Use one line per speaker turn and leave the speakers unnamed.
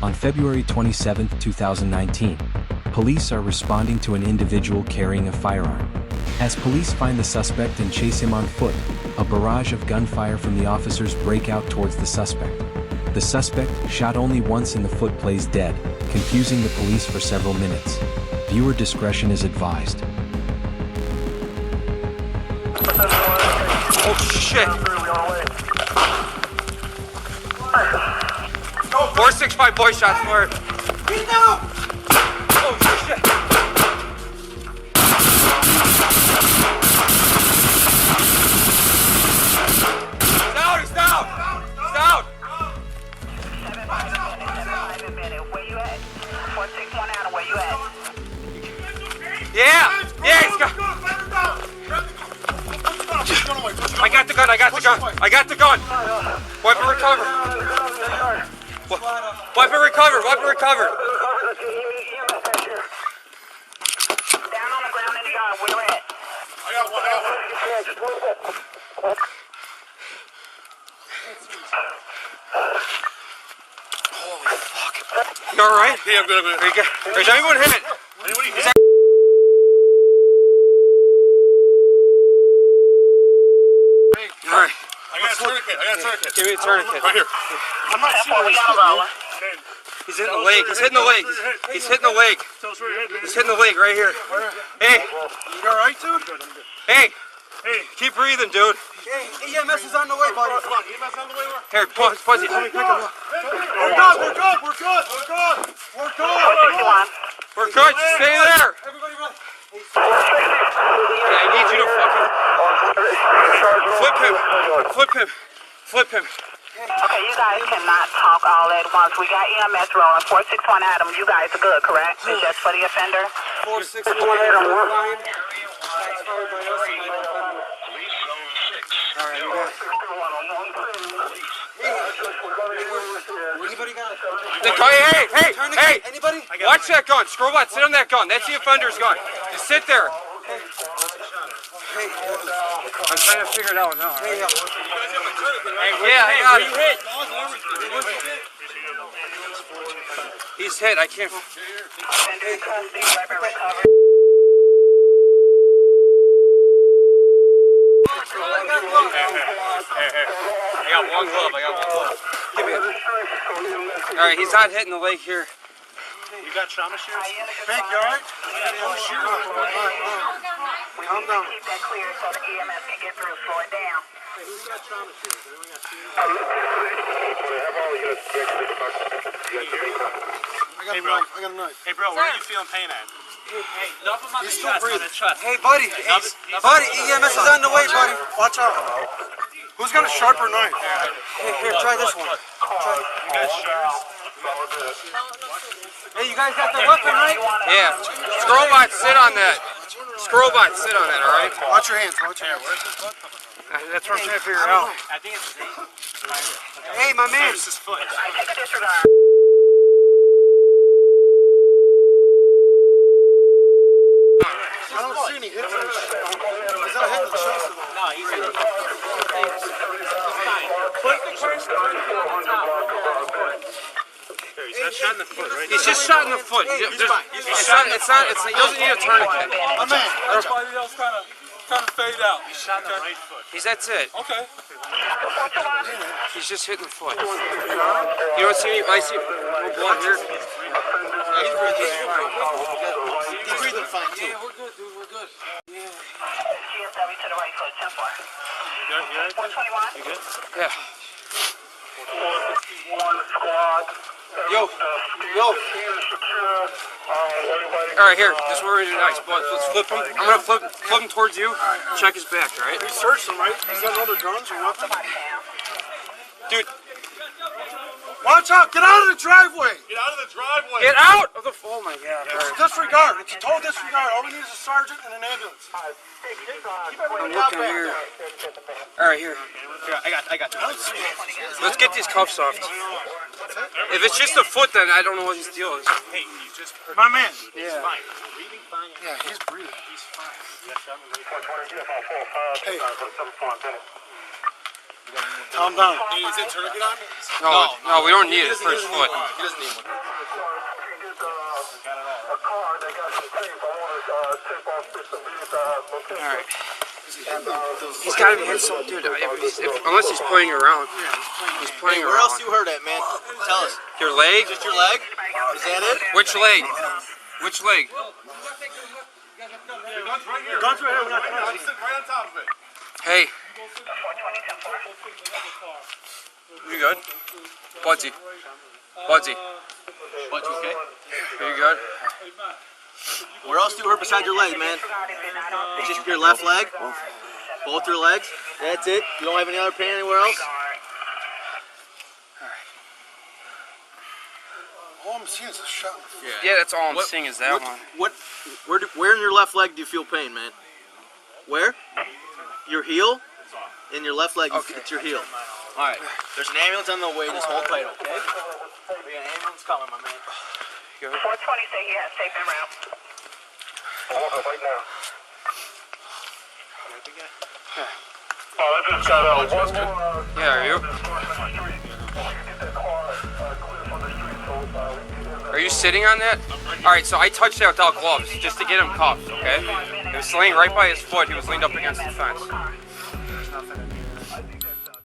On February 27, 2019, police are responding to an individual carrying a firearm. As police find the suspect and chase him on foot, a barrage of gunfire from the officers break out towards the suspect. The suspect, shot only once in the foot, plays dead, confusing the police for several minutes. Viewer discretion is advised.
Oh shit! 465 boy shots for it. Get down! Oh shit! He's down! He's down!
Where you at? 461 Adam, where you at?
Yeah! Yeah, he's got... I got the gun, I got the gun, I got the gun! Weapon recovered! Weapon recovered, weapon recovered!
Down on the ground in the yard, where you at?
I got one.
Holy fuck. You alright?
Yeah, I'm good.
Are you good? Is anyone hit?
Anybody hit?
Alright.
I got a tourniquet.
Give me a tourniquet.
Right here. I'm not sure where he's hitting.
He's hitting the leg. He's hitting the leg. He's hitting the leg.
Tell us where you're hitting.
He's hitting the leg right here. Hey.
You alright, dude?
Hey. Keep breathing, dude.
Hey, EMS is on the way, buddy.
Come on, EMS on the way.
Here, Fuzzy. Let me pick him up.
We're good.
We're good. Just stay there.
Everybody run.
Yeah, I need you to fucking flip him.
Okay, you guys cannot talk all at once. We got EMS rolling. 461 Adam, you guys are good, correct? It's just for the offender?
461 Adam, we're fine. That's fired by us. Alright, we're good. Anybody got it?
Hey!
Anybody?
Watch that gun. Screwbot, sit on that gun. That's the offender's gun. Just sit there.
Hey,
I'm trying to figure it out now.
hey,
Yeah, I got it. He's hit. I can't.
Offender in custody, weapon recovered.
I got one glove. Give me it. Alright, he's not hitting the leg here.
You got trauma shears?
Frank, you alright? Calm down.
Keep that clear so the EMS can get through. Slow it down.
Who's got trauma shears? Anyone got shears?
I got a knife.
Hey, bro, where are you feeling pain at?
He's still breathing. Hey, buddy. Buddy, EMS is on the way, buddy. Watch out. Who's got a sharper knife? Here, try this one.
You got shears?
Hey, you guys got the weapon, right?
Yeah. Screwbot, sit on that. Screwbot, sit on that, alright?
Watch your hands. Watch your hands.
That's what I'm trying to figure out.
I think it's
Hey, my man.
his foot.
Take a disregard.
I don't see any hits. He's not hitting the chest at all.
No, he's in it. Put the person on He's not shot in the foot, right?
He's just shot in the foot. He doesn't need a tourniquet.
My man.
Everybody else kind of fade out.
He's shot in the right foot.
That's it.
Okay.
He's just hitting the foot. You don't see any? I see no blood here.
He's breathing fine, too.
Yeah, we're good, dude. We're good.
GSW to the right foot, 10-4.
You good?
421.
You good?
Yeah.
461 squad.
Yo. All right, here. This is what we're gonna do next. Let's flip him. I'm gonna flip him towards you. Check his back, all right?
We searched him, right? He's got other guns or nothing?
Dude,
Watch out! Get out of the driveway!
Get out of the driveway!
get out of the. Oh my God!
It's a disregard. It's a total disregard. All we need is a sergeant and an ambulance.
I'm looking here. All right, here.
I got you.
Let's get these cuffs off. If it's just a foot, then I don't know what his deal is.
Hey, you just hurt
My man.
Yeah.
fine. Breathing fine.
Yeah, he's breathing.
He's fine. You got shot in the right foot.
Hey. Calm down.
Hey, is it tourniquet on?
No, we don't need it for his foot.
He doesn't need one.
Alright. He's gotta be hit so, dude. Unless he's playing around. He's playing
Where
around.
else you hurt at, man? Tell us.
Your leg?
Just your leg? Is that it?
Which leg? Which leg?
Guns right here. We're not trying
I'm sitting right on top of it.
Hey. You good? Budsy. Budsy.
But you okay?
Are you good?
Where else do you hurt besides your leg, man? It's just your left leg? Both your legs? That's it? You don't have any other pain anywhere else?
All I'm seeing is a shot.
Yeah, that's all I'm seeing is that one.
Where in your left leg do you feel pain, man? Where? Your heel? In your left leg, it's your heel. Alright, there's an ambulance on the way, just hold tight, okay? We got an ambulance coming, my man.
420 say he has safe en route. Right now. I just got one more.
Yeah, are you? Are you sitting on that? Alright, so I touched that without gloves, just to get him cuffed, okay? He was laying right by his foot, he was leaned up against the fence.